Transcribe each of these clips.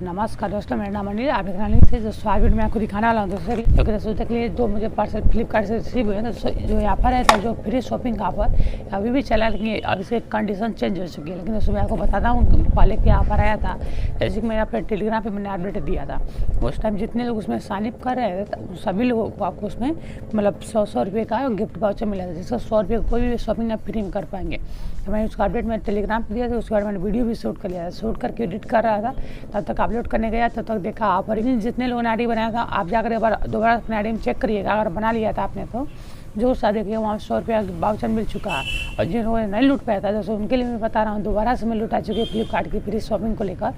नमस्कार दोस्तों, मेरा नाम अनिल। आप अनिल थे जो स्वागत में आपको दिखाने वाला हूँ दोस्तों क्योंकि दोस्तों तक लिए दो मुझे पार्सल फ्लिपकार्ट से रिसीव हुए हैं। जो यहाँ पर है जो फ्री शॉपिंग का ऑफर अभी भी चला, लेकिन अब इसकी कंडीशन चेंज हो चुकी है। लेकिन दोस्तों मैं आपको बताता हूँ पहले क्या ऑफर आया था। जैसे कि मैं अपने टेलीग्राम पर मैंने अपडेट दिया था, उस टाइम जितने लोग उसमें साइनअप कर रहे थे सभी लोगों को आपको उसमें मतलब 100 रुपये का गिफ्ट वाउचर मिला था, जिसका 100 रुपये कोई भी शॉपिंग आप फ्री में कर पाएंगे। तो मैंने उसका अपडेट मैंने टेलीग्राम पर दिया था। उसके बाद मैंने वीडियो भी शूट कर लिया था। शूट करके एडिट कर रहा था, तब तक अपलोड करने गया तब तक देखा ऑफर। जितने लोगों ने आईडी बनाया था आप जाकर एक बार दोबारा अपने आईडी में चेक करिएगा। अगर बना लिया था आपने तो जो सा देखिए वहाँ 100 रुपया वाउचर मिल चुका है। और जिन लोगों ने नहीं लूट पाया था जैसे उनके लिए मैं बता रहा हूँ, दोबारा से मैं लुटा चुकी है फ्लिपकार्ट की फ्री शॉपिंग को लेकर।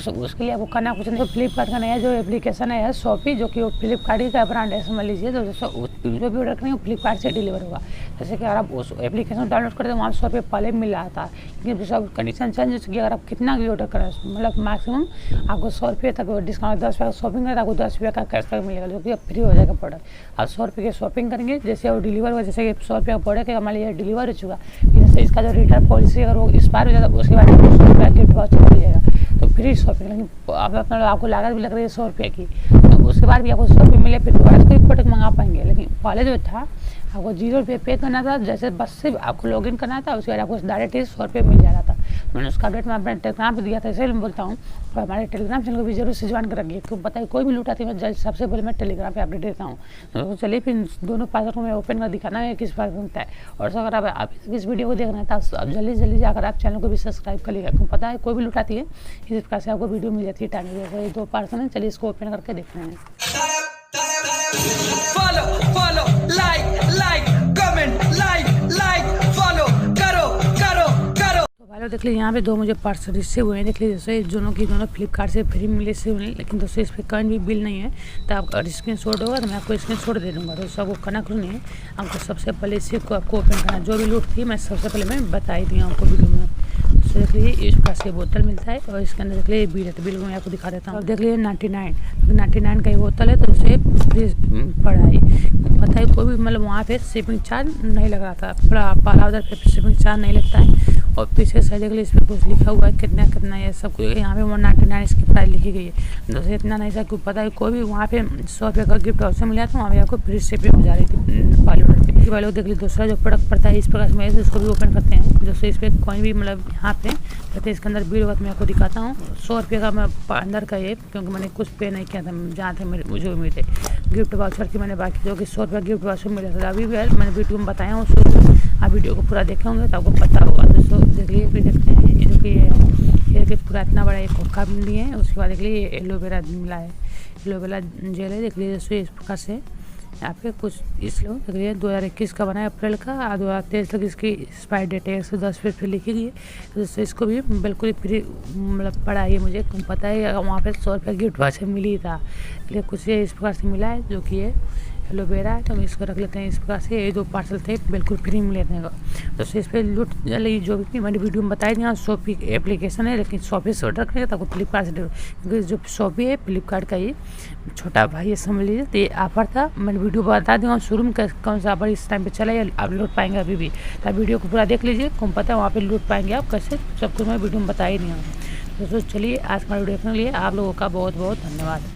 उसके लिए आपको करना कुछ नहीं, तो फ्लिपकार्ट का नया जो एप्लीकेशन है शॉपी, जो कि वो फ्लिपकार्ट ही का ब्रांड है, समझ लीजिए। तो जो भी ऑर्डर करेंगे वो फ्लिपकार्ट से डिलीवर होगा। जैसे कि अगर आप उस एप्लीकेशन डाउनलोड करते हैं वहाँ 100 रुपये पहले मिल रहा था, लेकिन सब कंडीशन चेंज हो चुकी है। अगर आप कितना भी ऑर्डर करें मतलब मैक्सिमम आपको 100 रुपये तक डिस्काउंट, 10 रुपये का शॉपिंग करें तो आपको 10 रुपये का कैशबैक मिलेगा, जो कि अब फ्री हो जाएगा प्रोडक्ट। आप 100 रुपये की शॉपिंग करेंगे, जैसे वो डिलीवर होगा, जैसे 100 रुपये का प्रोडक्ट हमारे लिए डिलीवर हो चुका, फिर इसका जो रिटर्न पॉलिसी अगर वो एक्सपायर हो जाता है उसके बाद 100 रुपये गिफ्ट वाउचर मिल जाएगा, तो फ्री शॉपिंग। लेकिन आपको लागत भी लग रही है 100 रुपये की, तो उसके बाद भी आपको 100 रुपये मिले फिर दोबारा कोई प्रोडक्ट मंगा पाएंगे। लेकिन पहले जो था आपको 0 रुपये पे करना था, जैसे बस सिर्फ आपको लॉगिन करना था, उसके बाद आपको डायरेक्ट 100 रुपये मिल जा रहा था। मैंने उसका अपडेट मैं अपने टेलीग्राम पर दिया था, इसलिए मैं बोलता हूँ और हमारे टेलीग्राम चैनल को भी जरूर से ज्वाइन कर रखिए। तो बताइए कोई भी लूटा थी मैं सबसे पहले मैं टेलीग्राम पे अपडेट देता हूँ। तो चलिए फिर दोनों पार्सल को मैं ओपन कर दिखाना है किस पास बनता है। और अगर आप इस वीडियो को देखना था अब जल्दी जाकर आप चैनल को भी सब्सक्राइब कर लीजिएगा, क्योंकि पता है कोई भी लुटाती है इस प्रकार से आपको वीडियो मिल जाती है टाइम। जैसे ये 2 पार्सल है, चलिए इसको ओपन करके देखते हैं। हेलो देख लीजिए यहाँ पे 2 मुझे पार्सल रिसीव हुए हैं। देख लीजिए दोस्तों दोनों फ्लिपकार्ट से फ्री मिले से हुए, लेकिन दोस्तों इस पर कहीं भी बिल नहीं है। तो आप अगर स्क्रीनशॉट होगा तो मैं आपको स्क्रीनशॉट दे दूँगा। दोस्तों आपको करना कुछ नहीं है, आपको सबसे पहले इसी को आपको ओपन करना। जो भी लूट थी मैं सबसे पहले मैं बताई दी आपको वीडियो में। तो देख लीजिए इस पास से बोतल मिलता है और इसके अंदर देख लीजिए बिल है, तो बिल को मैं आपको दिखा देता हूँ। देख लीजिए 99 का ये बोतल है, तो उसे फ्री पड़ा है। पता है कोई भी मतलब वहाँ पे शिपिंग चार्ज नहीं लग रहा था, पहला उधर पे शिपिंग चार्ज नहीं लगता है। और पीछे साइड देख लीजिए इस पर कुछ लिखा हुआ है कितना ये सब कुछ यहाँ पे 199 इसकी प्राइस लिखी गई है। दोस्तों इतना नहीं सर पता है कोई भी वहाँ पे 100 रुपये का गिफ्ट वाउचर मिला था, वहाँ पे आपको फ्री शिपिंग हो जा रही थी पहले ऑर्डर पे। इसके बाद देख लीजिए दूसरा जो प्रोडक्ट पड़ता है इस प्रकार से इसको भी ओपन करते हैं। दोस्तों इस पर कोई भी मतलब यहाँ पे कहते हैं इसके अंदर बिल होगा तो मैं आपको दिखाता हूँ। 100 रुपये का मैं अंदर का ये, क्योंकि मैंने कुछ पे नहीं किया था जहाँ थे मुझे उम्मीद है गिफ्ट वाउचर की, मैंने बाकी जो कि 100 रुपये गिफ्ट वाउचर मिला था। अभी भी मैंने वीडियो में बताया हूँ, आप वीडियो को पूरा देखे होंगे तो आपको पता होगा। दोस्तों देख लीजिए फिर देखते हैं जो कि पूरा इतना बड़ा एक हुक्का भी दिए हैं। उसके बाद देख लीजिए एलोवेरा मिला है, एलोवेरा जेल है। देख लीजिए दोस्तों इस प्रकार से यहाँ पे कुछ इस लो देख लीजिए 2021 का बना है अप्रैल का, 2023 तक इसकी एक्सपायर डेट है, 110 पे लिखी गई है। दोस्तों इसको भी बिल्कुल फ्री मतलब पड़ा है, मुझे पता है वहाँ पे 100 रुपये गिफ्ट वाउचर मिली था, लेकिन कुछ ये इस प्रकार से मिला है जो कि ये एलोवेरा है। तो हम इसको रख लेते हैं इस प्रकार से। ये 2 पार्सल थे बिल्कुल फ्री में लेते हैं। तो इस पर लूट जो भी मैंने वीडियो में बताई थी शॉपी एप्लीकेशन है, लेकिन शॉपी से ऑर्डर करेंगे तो आपको फ्लिपकार्ट से क्योंकि जो शॉपी है फ्लिपकार्ट का ही छोटा भाई है, समझ लीजिए। तो ये ऑफर था, मैंने वीडियो बता दूँगा शुरू में कौन सा ऑफर इस टाइम पे चला है, आप लूट पाएंगे अभी भी। तो वीडियो को पूरा देख लीजिए, कौन पता है वहाँ पर लूट पाएंगे आप कैसे, सब कुछ मैं वीडियो में बता ही नहीं हूँ। दोस्तों चलिए आज का वीडियो देखने के लिए आप लोगों का बहुत बहुत धन्यवाद।